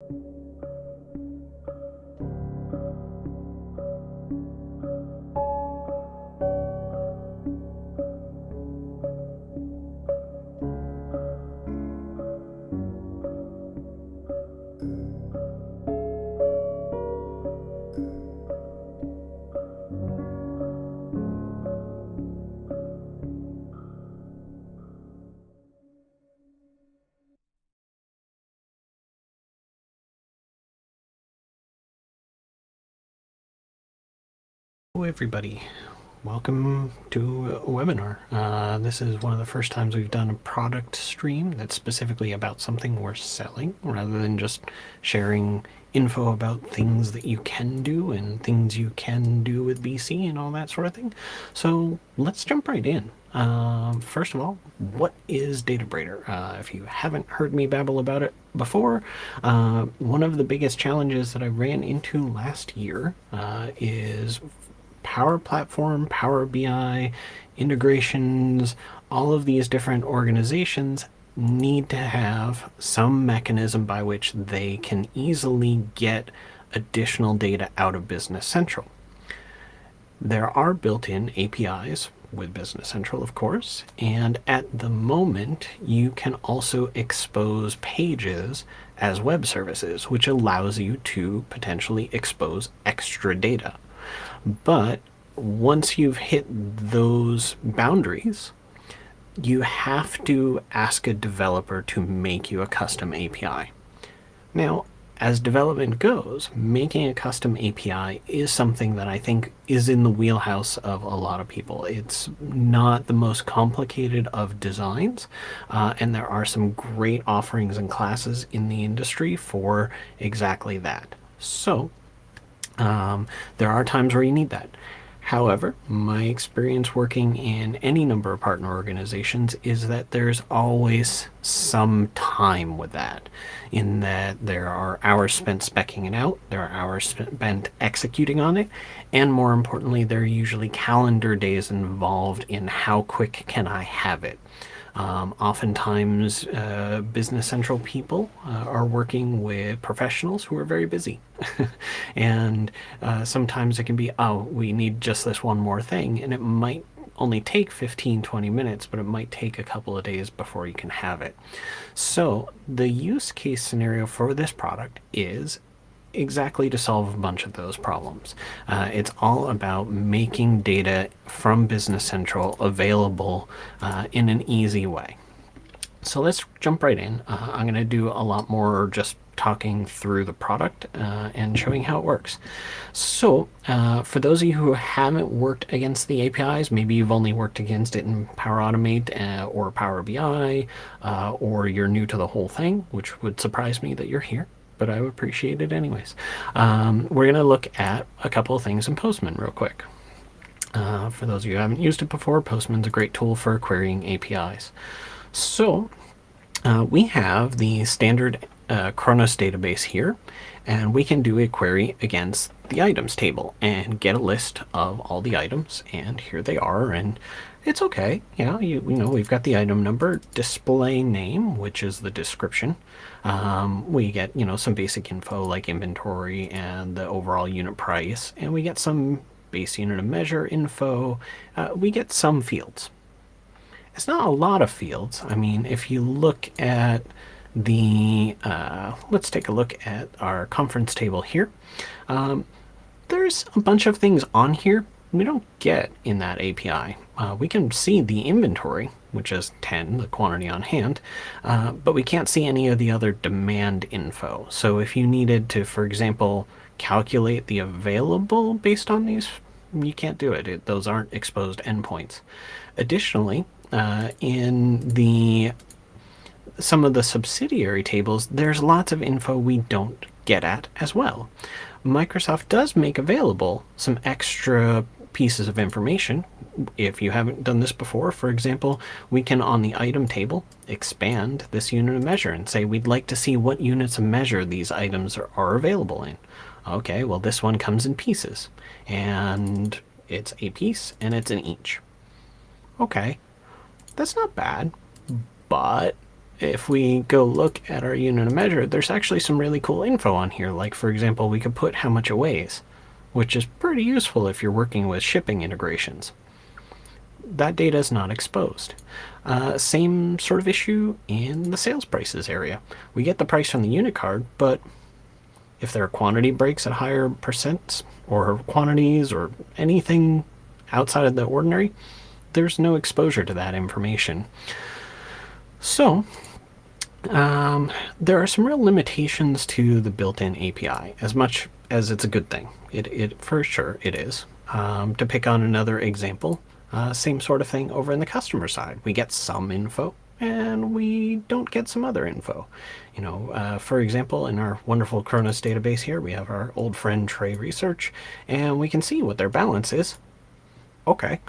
Hello everybody, welcome to a webinar. This is one of the first times we've done a product stream that's specifically about something we're selling, rather than just sharing info about things that you can do and things you can do with BC and all that sort of thing. So let's jump right in. First of all, what is Data Braider? If you haven't heard me babble about it before, one of the biggest challenges that I ran into last year is Power Platform, Power BI, integrations, all of these different organizations need to have some mechanism by which they can easily get additional data out of Business Central. There are built-in APIs with Business Central, of course, and at the moment you can also expose pages as web services, which allows you to potentially expose extra data. But once you've hit those boundaries, you have to ask a developer to make you a custom API. Now, as development goes, making a custom API is something that I think is in the wheelhouse of a lot of people. It's not the most complicated of designs, and there are some great offerings and classes in the industry for exactly that. So, there are times where you need that. However, my experience working in any number of partner organizations is that there's always some time with that, in that there are hours spent speccing it out, there are hours spent executing on it, and more importantly, there are usually calendar days involved in how quick can I have it. Oftentimes, Business Central people are working with professionals who are very busy. And sometimes it can be, oh, we need just this one more thing. And it might only take 15-20 minutes, but it might take a couple of days before you can have it. So the use case scenario for this product is exactly to solve a bunch of those problems. It's all about making data from Business Central available in an easy way. So let's jump right in. I'm going to do a lot more just talking through the product and showing how it works. So for those of you who haven't worked against the APIs, maybe you've only worked against it in Power Automate or Power BI, or you're new to the whole thing, which would surprise me that you're here, but I would appreciate it anyways. We're going to look at a couple of things in Postman real quick. For those of you who haven't used it before, Postman's a great tool for querying APIs. So we have the standard Kronos database here, and we can do a query against the items table and get a list of all the items, and here they are, and it's okay. Yeah, you know, we've got the item number, display name, which is the description. We get, you know, some basic info like inventory and the overall unit price, and we get some base unit of measure info. We get some fields. It's not a lot of fields. I mean, if you look at the, let's take a look at our conference table here. There's a bunch of things on here we don't get in that API. We can see the inventory, which is 10, the quantity on hand, but we can't see any of the other demand info. So if you needed to, for example, calculate the available based on these, you can't do it. Those aren't exposed endpoints. Additionally, in some of the subsidiary tables, there's lots of info we don't get at as well. Microsoft does make available some extra pieces of information. If you haven't done this before, for example, we can, on the item table, expand this unit of measure and say we'd like to see what units of measure these items are available in. Okay, well, this one comes in pieces, and it's a piece and it's an each. Okay, that's not bad, but if we go look at our unit of measure, there's actually some really cool info on here. Like, for example, we could put how much it weighs, which is pretty useful if you're working with shipping integrations. That data is not exposed. Same sort of issue in the sales prices area. We get the price from the unit card, but if there are quantity breaks at higher percents or quantities or anything outside of the ordinary, there's no exposure to that information. So there are some real limitations to the built-in API, as much as it's a good thing. It for sure it is. To pick on another example, same sort of thing over in the customer side. We get some info and we don't get some other info. For example, in our wonderful Cronus database here, we have our old friend Trey Research, and we can see what their balance is. Okay,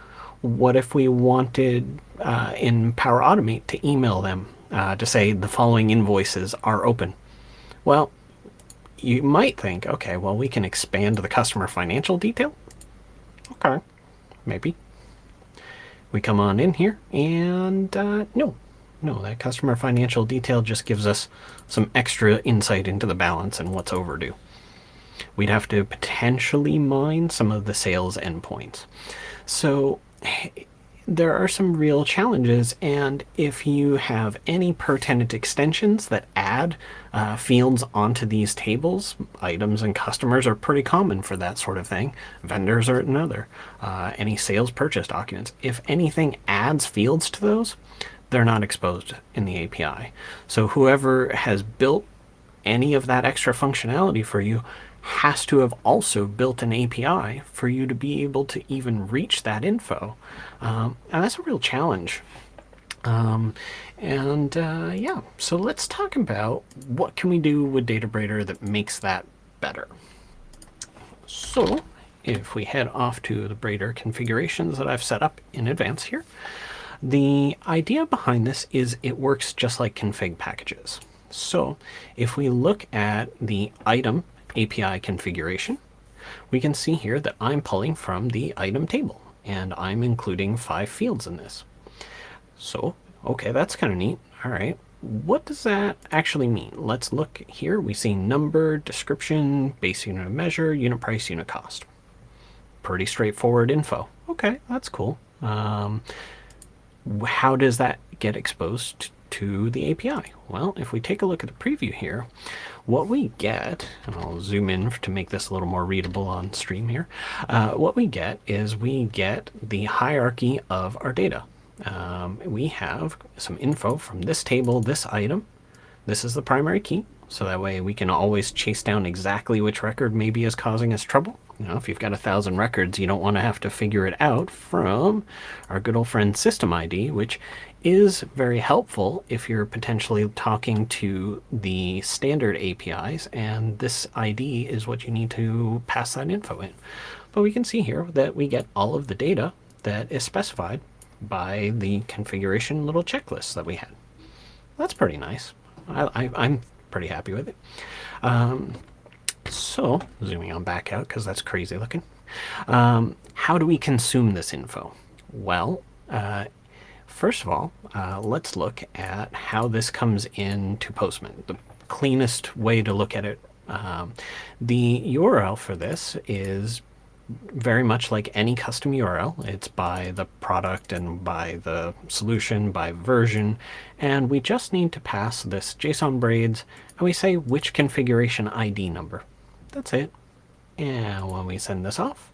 what if we wanted in Power Automate to email them to say the following invoices are open? Well, you might think, okay, well, we can expand the customer financial detail. Okay, maybe. We come on in here and no, that customer financial detail just gives us some extra insight into the balance and what's overdue. We'd have to potentially mine some of the sales endpoints. So there are some real challenges, and if you have any per tenant extensions that add fields onto these tables, items and customers are pretty common for that sort of thing. Vendors are another. Any sales purchase documents. If anything adds fields to those, they're not exposed in the API. So whoever has built any of that extra functionality for you has to have also built an API for you to be able to even reach that info. And that's a real challenge. Yeah, so let's talk about what can we do with Data Braider that makes that better. So if we head off to the Braider configurations that I've set up in advance here, the idea behind this is it works just like config packages. So if we look at the item API configuration, we can see here that I'm pulling from the item table and I'm including 5 fields in this. So, okay, that's kind of neat. All right, what does that actually mean? Let's look here. We see number, description, base unit of measure, unit price, unit cost. Pretty straightforward info. Okay, that's cool. How does that get exposed to the API? Well, if we take a look at the preview here, what we get, and I'll zoom in to make this a little more readable on stream here, what we get is we get the hierarchy of our data. We have some info from this table, this item. This is the primary key, so that way we can always chase down exactly which record maybe is causing us trouble. If you've got 1,000 records, you don't want to have to figure it out from our good old friend System ID, which is very helpful if you're potentially talking to the standard APIs, and this ID is what you need to pass that info in. But we can see here that we get all of the data that is specified by the configuration little checklist that we had. That's pretty nice. I'm pretty happy with it. So, zooming on back out because that's crazy looking. How do we consume this info? Well, first of all, let's look at how this comes into Postman. The cleanest way to look at it. The URL for this is very much like any custom URL. It's by the product and by the solution, by version, and we just need to pass this JSON braids, and we say which configuration ID number. That's it. And when we send this off,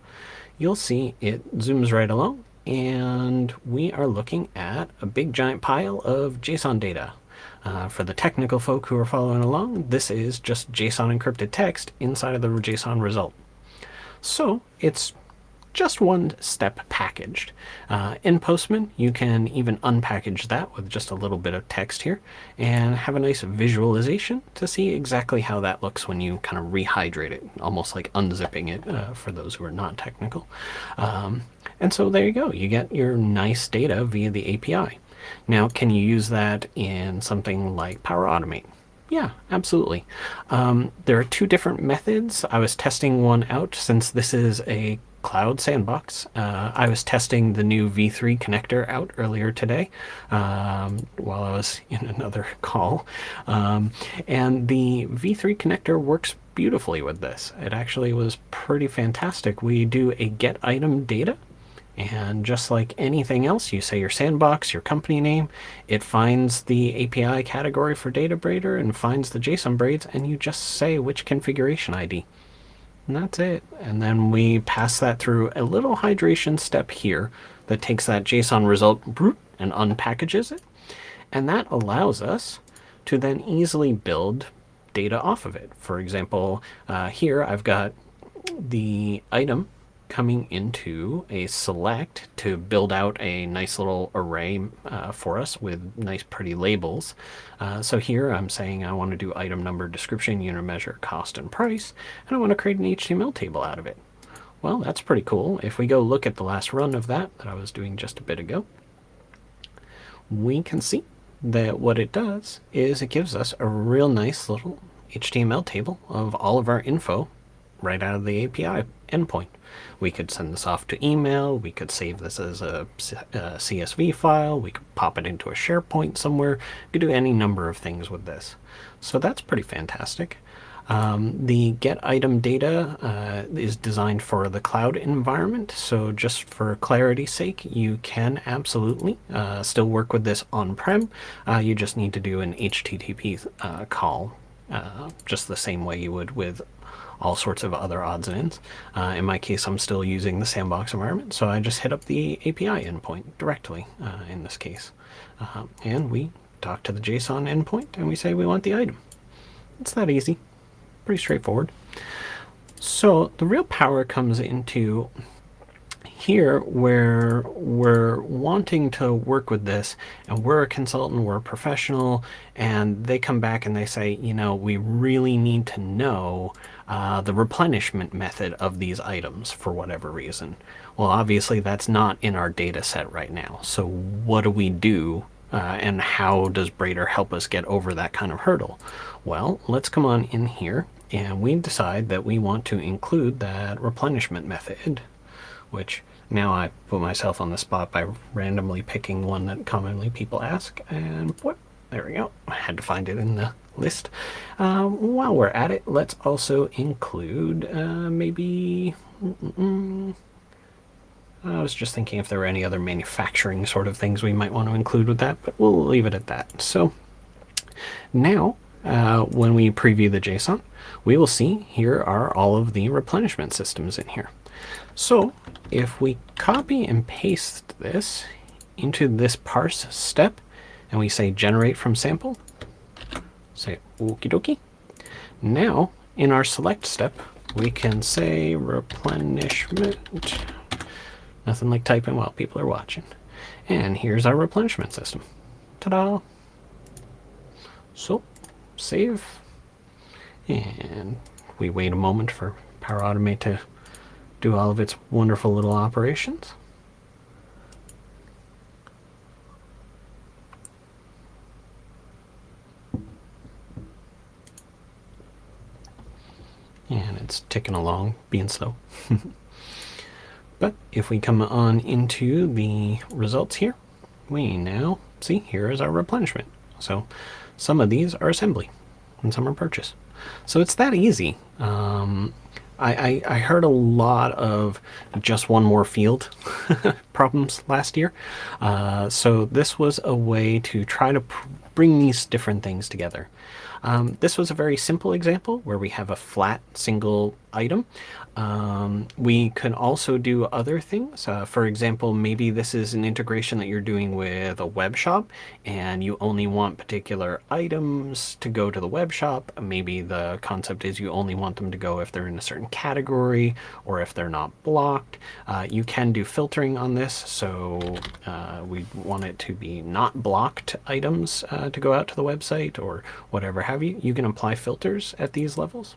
you'll see it zooms right along, and we are looking at a big giant pile of JSON data. For the technical folk who are following along, this is just JSON encrypted text inside of the JSON result. So it's just one step packaged. In Postman, you can even unpackage that with just a little bit of text here and have a nice visualization to see exactly how that looks when you kind of rehydrate it, almost like unzipping it for those who are not technical. And so there you go. You get your nice data via the API. Now, can you use that in something like Power Automate? Yeah, absolutely. There are 2 different methods. I was testing one out since this is a Cloud Sandbox. I was testing the new V3 connector out earlier today while I was in another call. And the V3 connector works beautifully with this. It actually was pretty fantastic. We do a get item data, and just like anything else, you say your sandbox, your company name, it finds the API category for data Braider and finds the JSON braids, and you just say which configuration ID. And that's it. And then we pass that through a little hydration step here that takes that JSON result and unpackages it. And that allows us to then easily build data off of it. For example, here I've got the item coming into a select to build out a nice little array for us with nice pretty labels. So here I'm saying I want to do item number, description, unit measure, cost, and price, and I want to create an HTML table out of it. Well, that's pretty cool. If we go look at the last run of that I was doing just a bit ago, we can see that what it does is it gives us a real nice little HTML table of all of our info right out of the API endpoint. We could send this off to email, we could save this as a CSV file, we could pop it into a SharePoint somewhere, we could do any number of things with this. So that's pretty fantastic. The get item data is designed for the cloud environment, so just for clarity's sake, you can absolutely still work with this on-prem. You just need to do an HTTP call, just the same way you would with all sorts of other odds and ends. In my case, I'm still using the sandbox environment, so I just hit up the API endpoint directly in this case. And we talk to the JSON endpoint and we say we want the item. It's that easy. Pretty straightforward. So the real power comes into here where we're wanting to work with this, and we're a consultant, we're a professional, and they come back and they say, you know, we really need to know the replenishment method of these items for whatever reason. Well, obviously that's not in our data set right now. So what do we do? And how does Braider help us get over that kind of hurdle? Well, let's come on in here and we decide that we want to include that replenishment method, which now I put myself on the spot by randomly picking one that commonly people ask, and whoop, there we go. I had to find it in the list. While we're at it, let's also include maybe... I was just thinking if there were any other manufacturing sort of things we might want to include with that, but we'll leave it at that. So now, when we preview the JSON, we will see here are all of the replenishment systems in here. So if we copy and paste this into this parse step, and we say generate from sample, say okie dokie. Now in our select step, we can say replenishment. Nothing like typing while people are watching. And here's our replenishment system. Ta-da! So, save. And we wait a moment for Power Automate to do all of its wonderful little operations. And it's ticking along, being slow. But if we come on into the results here, we now see here is our replenishment. So some of these are assembly and some are purchase. So it's that easy. I heard a lot of just one more field problems last year. So this was a way to try to bring these different things together. This was a very simple example where we have a flat single item. We can also do other things. For example, maybe this is an integration that you're doing with a web shop and you only want particular items to go to the web shop. Maybe the concept is you only want them to go if they're in a certain category or if they're not blocked. You can do filtering on this, so we want it to be not blocked items to go out to the website or whatever have you. You can apply filters at these levels.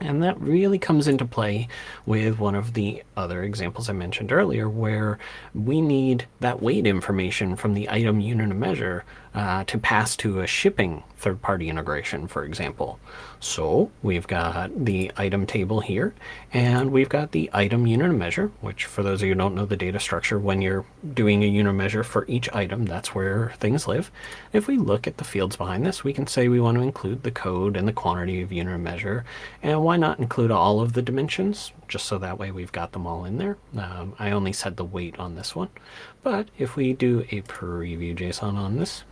And that really comes into play with one of the other examples I mentioned earlier, where we need that weight information from the item unit of measure to pass to a shipping third-party integration, for example. So we've got the item table here, and we've got the item unit of measure, which for those of you who don't know the data structure, when you're doing a unit of measure for each item, that's where things live. If we look at the fields behind this, we can say we want to include the code and the quantity of unit of measure, and why not include all of the dimensions, just so that way we've got them all in there. I only set the weight on this one, but if we do a preview JSON on this,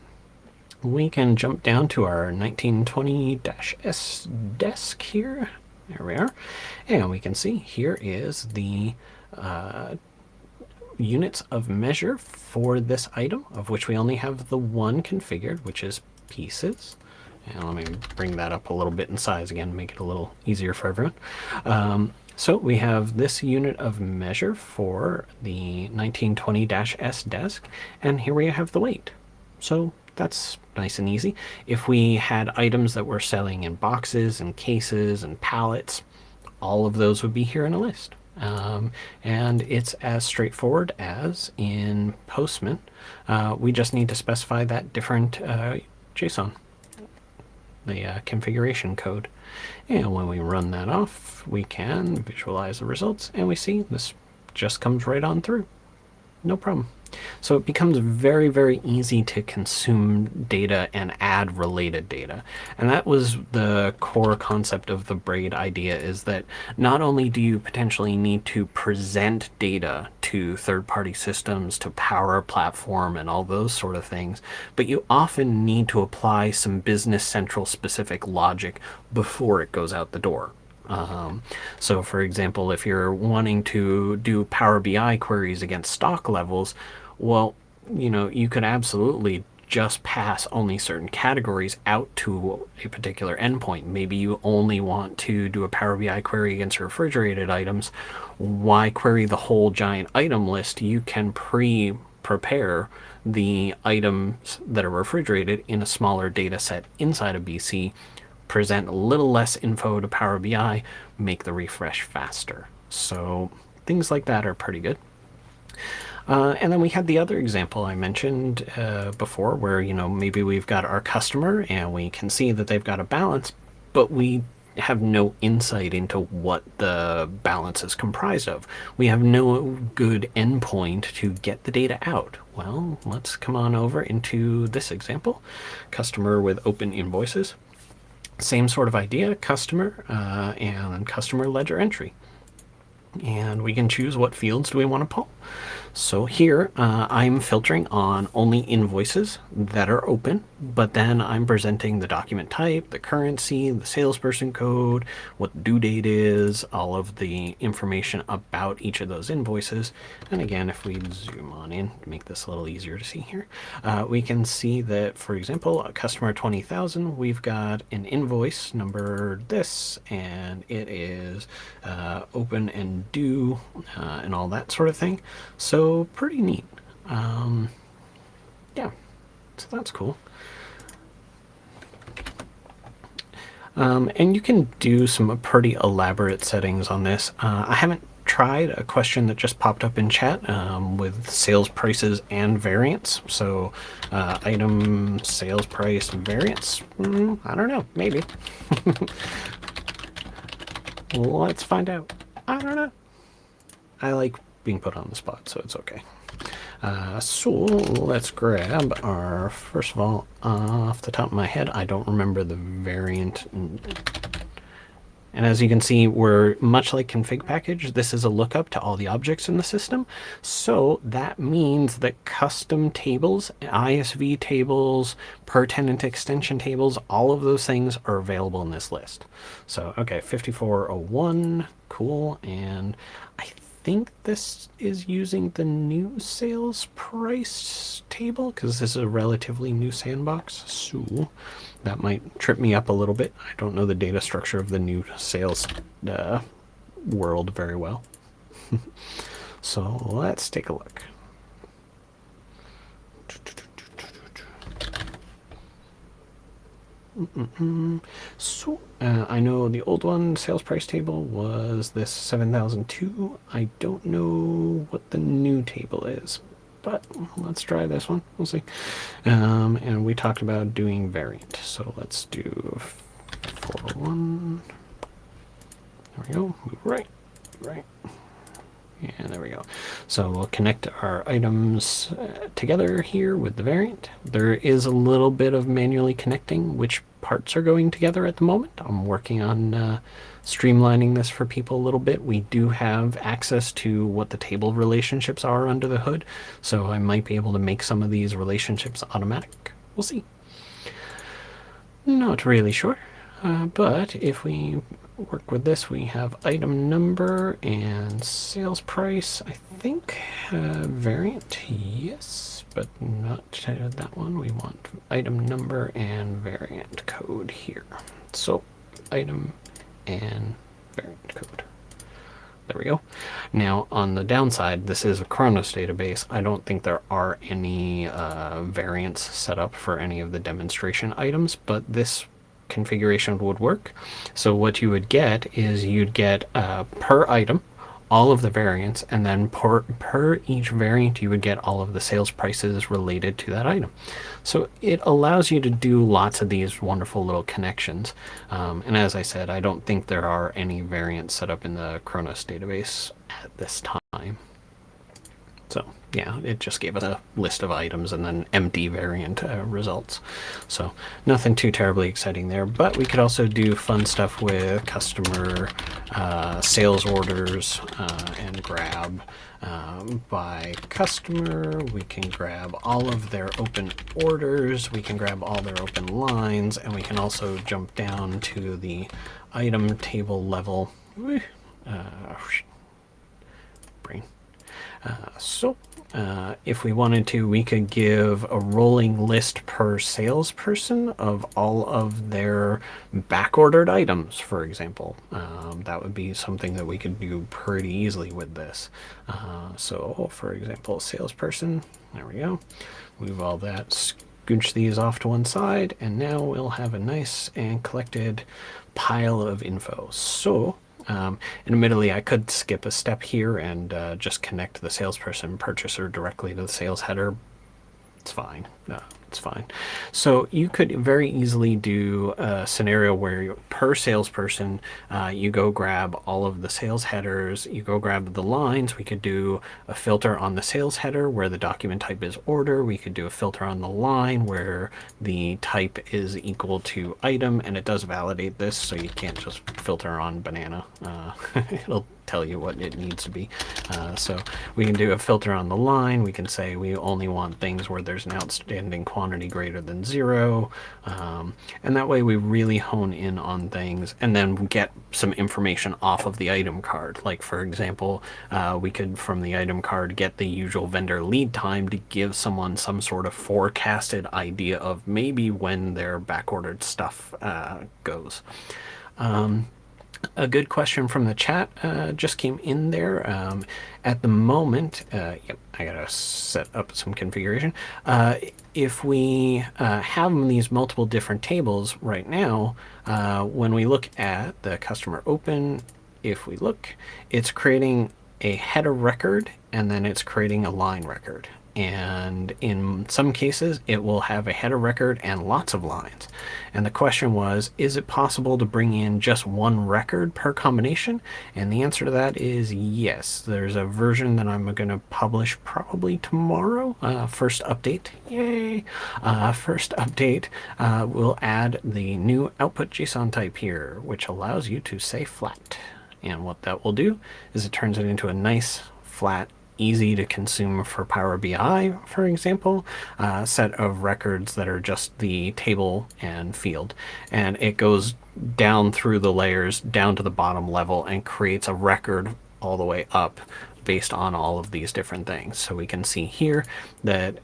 we can jump down to our 1920-S desk here. There we are. And we can see here is the units of measure for this item, of which we only have the one configured, which is pieces. And let me bring that up a little bit in size again, make it a little easier for everyone. So we have this unit of measure for the 1920-S desk, and here we have the weight. So that's nice and easy. If we had items that we're selling in boxes and cases and pallets, all of those would be here in a list. And it's as straightforward as in Postman. We just need to specify that different JSON, the configuration code. And when we run that off, we can visualize the results, and we see this just comes right on through. No problem. So it becomes very, very easy to consume data and add related data. And that was the core concept of the Braid idea, is that not only do you potentially need to present data to third-party systems to power a platform and all those sort of things, but you often need to apply some Business Central specific logic before it goes out the door. So for example, if you're wanting to do Power BI queries against stock levels, well, you could absolutely just pass only certain categories out to a particular endpoint. Maybe you only want to do a Power BI query against refrigerated items. Why query the whole giant item list? You can prepare the items that are refrigerated in a smaller data set inside of BC, present a little less info to Power BI, make the refresh faster. So things like that are pretty good. And then we had the other example I mentioned before, where maybe we've got our customer and we can see that they've got a balance, but we have no insight into what the balance is comprised of. We have no good endpoint to get the data out. Well, let's come on over into this example, customer with open invoices. Same sort of idea, customer and customer ledger entry. And we can choose what fields do we want to pull. So here I'm filtering on only invoices that are open, but then I'm presenting the document type, the currency, the salesperson code, what the due date is, all of the information about each of those invoices. And again, if we zoom on in to make this a little easier to see here, we can see that, for example, a customer 20,000, we've got an invoice number this, and it is open and due and all that sort of thing. So pretty neat. Yeah, so that's cool. And you can do some pretty elaborate settings on this. I haven't tried a question that just popped up in chat with sales prices and variance. So item sales price variance, I don't know, maybe. Let's find out. I don't know. I like being put on the spot, so it's okay. So let's grab our, first of all, off the top of my head, I don't remember the variant. And as you can see, we're much like config package. This is a lookup to all the objects in the system. So that means that custom tables, ISV tables, per tenant extension tables, all of those things are available in this list. So, okay, 5401, cool. And I think this is using the new sales price table because this is a relatively new sandbox. So that might trip me up a little bit. I don't know the data structure of the new sales world very well. So let's take a look. So I know the old one, sales price table, was this 7002. I don't know what the new table is. but let's try this one. We'll see. And we talked about doing variant, so let's do 401. There we go. Move right. And there we go. So we'll connect our items together here with the variant. There is a little bit of manually connecting which parts are going together at the moment. I'm working on streamlining this for people a little bit. We do have access to what the table relationships are under the hood, so I might be able to make some of these relationships automatic. We'll see. Not really sure. But if we work with this, we have item number and sales price. I think variant, yes, but not that one. We want item number and variant code here. So item and variant code. There we go. Now on the downside, this is a Kronos database. I don't think there are any variants set up for any of the demonstration items, but this configuration would work. So what you would get is you'd get per item all of the variants, and then per each variant you would get all of the sales prices related to that item. So it allows you to do lots of these wonderful little connections. And as I said, I don't think there are any variants set up in the Kronos database at this time. So yeah, it just gave us a list of items and then empty variant results. So nothing too terribly exciting there, but we could also do fun stuff with customer sales orders and grab by customer. We can grab all of their open orders, we can grab all their open lines, and we can also jump down to the item table level. Brain. If we wanted to, we could give a rolling list per salesperson of all of their back-ordered items, for example. That would be something that we could do pretty easily with this. So, for example, salesperson, there we go. Move all that, scooch these off to one side, and now we'll have a nice and collected pile of info. So, and admittedly, I could skip a step here and just connect the salesperson purchaser directly to the sales header. It's fine. It's fine. So you could very easily do a scenario where per salesperson, you go grab all of the sales headers, you go grab the lines. We could do a filter on the sales header where the document type is order. We could do a filter on the line where the type is equal to item, and it does validate this, so you can't just filter on banana. It'll tell you what it needs to be. So we can do a filter on the line. We can say we only want things where there's an outstanding quantity greater than 0, and that way we really hone in on things and then get some information off of the item card. Like, for example, we could from the item card get the usual vendor lead time to give someone some sort of forecasted idea of maybe when their backordered stuff goes. A good question from the chat just came in there. At the moment, yep, I gotta set up some configuration. If we have these multiple different tables right now, when we look at the customer open, if we look, it's creating a header record and then it's creating a line record. And in some cases it will have a header record and lots of lines. And the question was, is it possible to bring in just one record per combination? And the answer to that is yes. There's a version that I'm going to publish probably tomorrow. First update, yay! First update will add the new output JSON type here, which allows you to say flat. And what that will do is it turns it into a nice flat, easy to consume for Power BI, for example, set of records that are just the table and field. And it goes down through the layers, down to the bottom level, and creates a record all the way up based on all of these different things. So we can see here that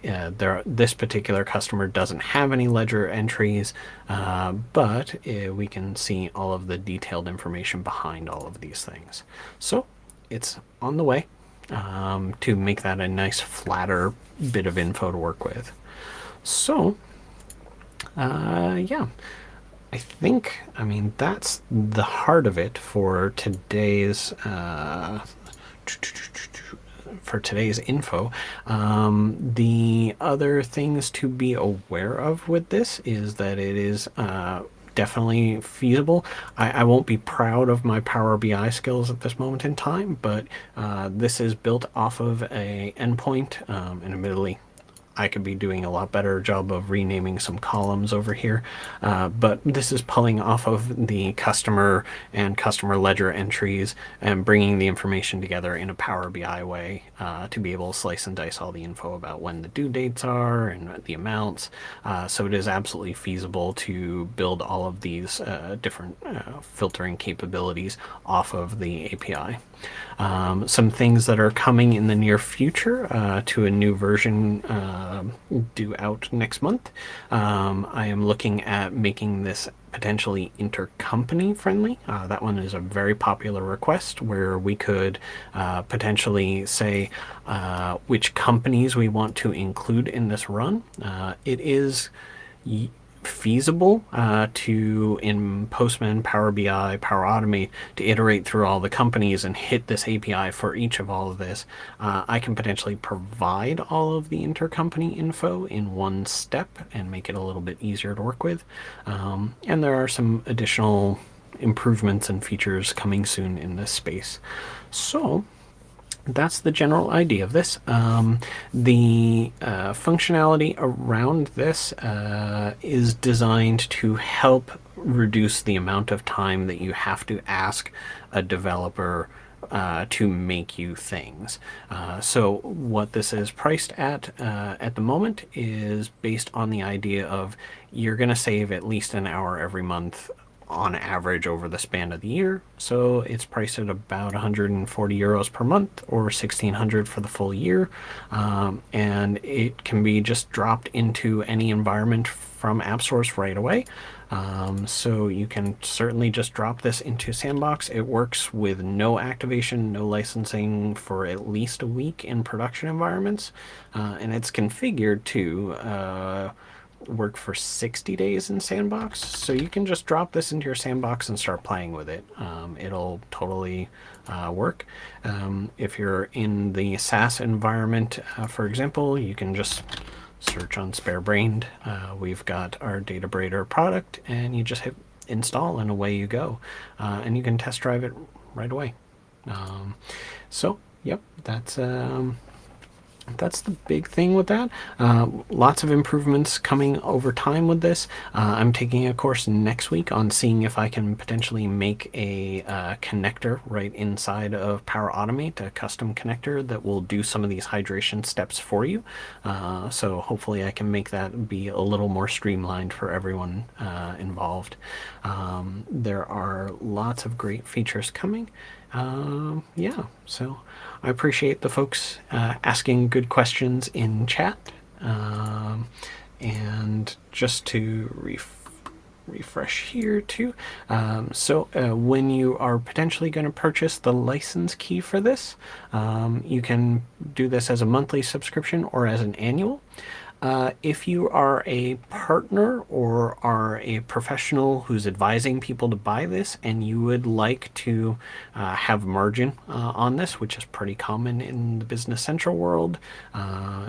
this particular customer doesn't have any ledger entries, but we can see all of the detailed information behind all of these things. So it's on the way. To make that a nice flatter bit of info to work with. So, yeah, I think, I mean, that's the heart of it for today's for today's info. The other things to be aware of with this is that it is definitely feasible. I won't be proud of my Power BI skills at this moment in time, but this is built off of a endpoint, and admittedly I could be doing a lot better job of renaming some columns over here. But this is pulling off of the customer and customer ledger entries and bringing the information together in a Power BI way to be able to slice and dice all the info about when the due dates are and the amounts. So it is absolutely feasible to build all of these different filtering capabilities off of the API. Some things that are coming in the near future to a new version due out next month. I am looking at making this potentially intercompany friendly. That one is a very popular request where we could potentially say which companies we want to include in this run. It is feasible to, in Postman, Power BI, Power Automate, to iterate through all the companies and hit this API for each of all of this. I can potentially provide all of the intercompany info in one step and make it a little bit easier to work with. And there are some additional improvements and features coming soon in this space. So that's the general idea of this. The functionality around this is designed to help reduce the amount of time that you have to ask a developer to make you things. So what this is priced at the moment is based on the idea of you're going to save at least an hour every month on average over the span of the year. So it's priced at about 140 euros per month or 1600 for the full year. And it can be just dropped into any environment from AppSource right away. So you can certainly just drop this into Sandbox. It works with no activation, no licensing for at least a week in production environments. And it's configured to work for 60 days in Sandbox. So you can just drop this into your Sandbox and start playing with it. It'll totally work. If you're in the SaaS environment, for example, you can just search on SpareBrained. We've got our Data Braider product, and you just hit install and away you go. And you can test drive it right away. So, yep, that's the big thing with that. Lots of improvements coming over time with this. I'm taking a course next week on seeing if I can potentially make a connector right inside of Power Automate, a custom connector that will do some of these hydration steps for you. So hopefully I can make that be a little more streamlined for everyone involved. There are lots of great features coming. Yeah, so I appreciate the folks asking good questions in chat. And just to refresh here too. So when you are potentially going to purchase the license key for this, you can do this as a monthly subscription or as an annual. If you are a partner or are a professional who's advising people to buy this and you would like to have margin on this, which is pretty common in the Business Central world,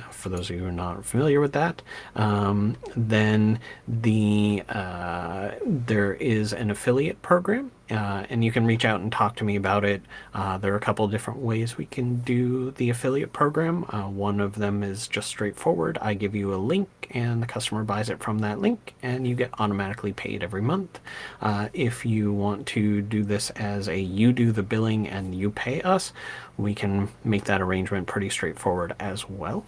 for those of you who are not familiar with that, then there is an affiliate program. And you can reach out and talk to me about it. There are a couple of different ways we can do the affiliate program. One of them is just straightforward. I give you a link and the customer buys it from that link and you get automatically paid every month. If you want to do this as a you do the billing and you pay us, we can make that arrangement pretty straightforward as well.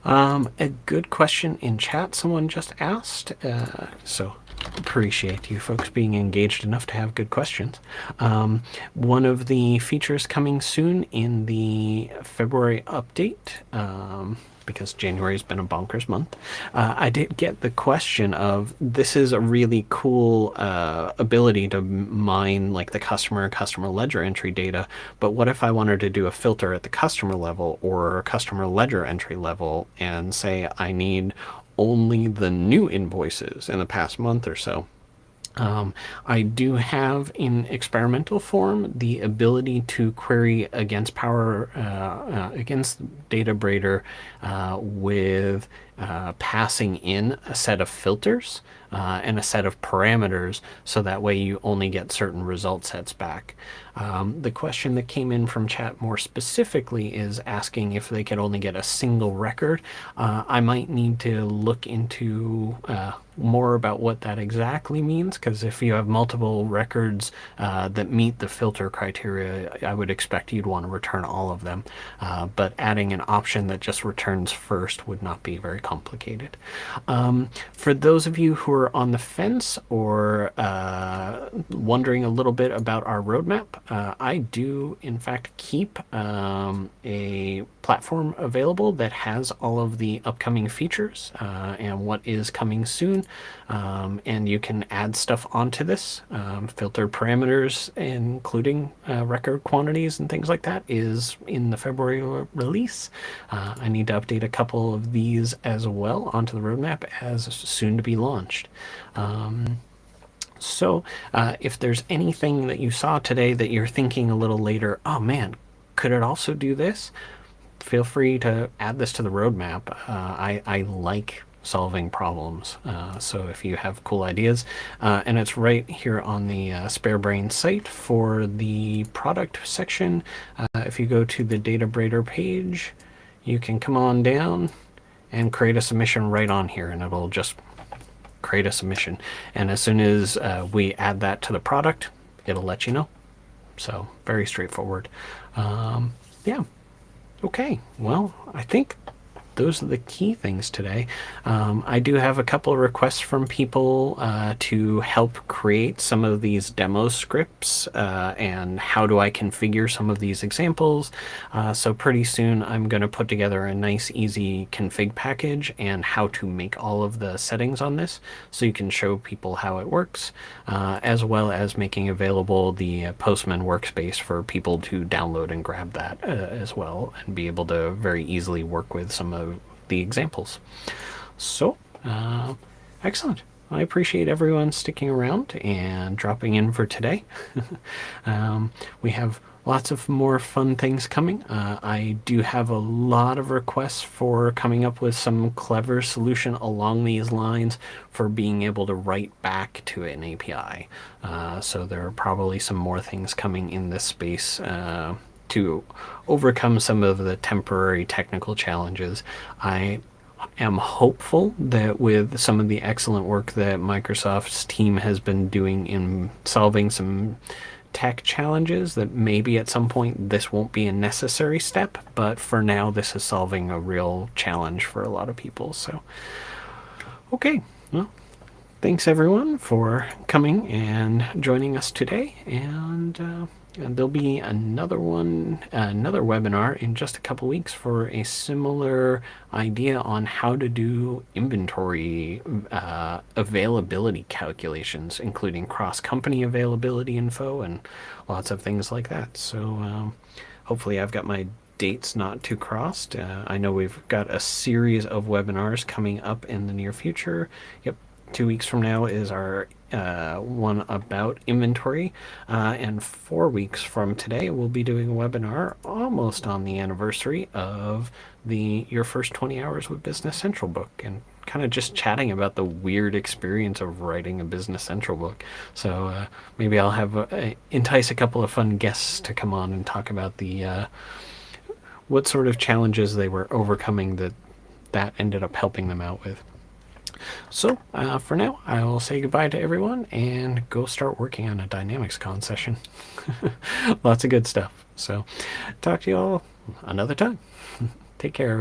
A good question in chat someone just asked, so appreciate you folks being engaged enough to have good questions. One of the features coming soon in the February update, because January's been a bonkers month, I did get the question of, this is a really cool ability to mine like the customer ledger entry data, but what if I wanted to do a filter at the customer level or customer ledger entry level and say I need only the new invoices in the past month or so? I do have in experimental form the ability to query against against Data Braider with passing in a set of filters and a set of parameters, so that way you only get certain result sets back. The question that came in from chat more specifically is asking if they could only get a single record. I might need to look into more about what that exactly means, because if you have multiple records that meet the filter criteria, I would expect you'd want to return all of them. But adding an option that just returns first would not be very complicated. For those of you who are on the fence or wondering a little bit about our roadmap, I do in fact keep a platform available that has all of the upcoming features and what is coming soon. And you can add stuff onto this. Filter parameters, including record quantities and things like that, is in the February release. I need to update a couple of these as well onto the roadmap as soon to be launched. So if there's anything that you saw today that you're thinking a little later, oh man, could it also do this? Feel free to add this to the roadmap. I like solving problems. So if you have cool ideas, and it's right here on the SpareBrain site for the product section. If you go to the Data Braider page, you can come on down and create a submission right on here, and it'll just create a submission. And as soon as we add that to the product, it'll let you know. So very straightforward. Yeah. Okay. Well, I think those are the key things today. I do have a couple of requests from people to help create some of these demo scripts and how do I configure some of these examples. So pretty soon I'm going to put together a nice easy config package and how to make all of the settings on this so you can show people how it works, as well as making available the Postman workspace for people to download and grab that as well, and be able to very easily work with some of the examples. So, excellent. I appreciate everyone sticking around and dropping in for today. We have lots of more fun things coming. I do have a lot of requests for coming up with some clever solution along these lines for being able to write back to an API. So there are probably some more things coming in this space to overcome some of the temporary technical challenges. I am hopeful that with some of the excellent work that Microsoft's team has been doing in solving some tech challenges, that maybe at some point this won't be a necessary step, but for now this is solving a real challenge for a lot of people. So, okay, well, thanks everyone for coming and joining us today, and there'll be another webinar in just a couple weeks for a similar idea on how to do inventory availability calculations, including cross-company availability info and lots of things like that. So hopefully I've got my dates not too crossed. I know we've got a series of webinars coming up in the near future. Yep. 2 weeks from now is our one about inventory, and 4 weeks from today we'll be doing a webinar almost on the anniversary of the Your First 20 Hours with Business Central book, and kind of just chatting about the weird experience of writing a Business Central book. So maybe I'll have entice a couple of fun guests to come on and talk about the what sort of challenges they were overcoming that ended up helping them out with. So for now, I will say goodbye to everyone and go start working on a DynamicsCon session. Lots of good stuff. So talk to you all another time. Take care.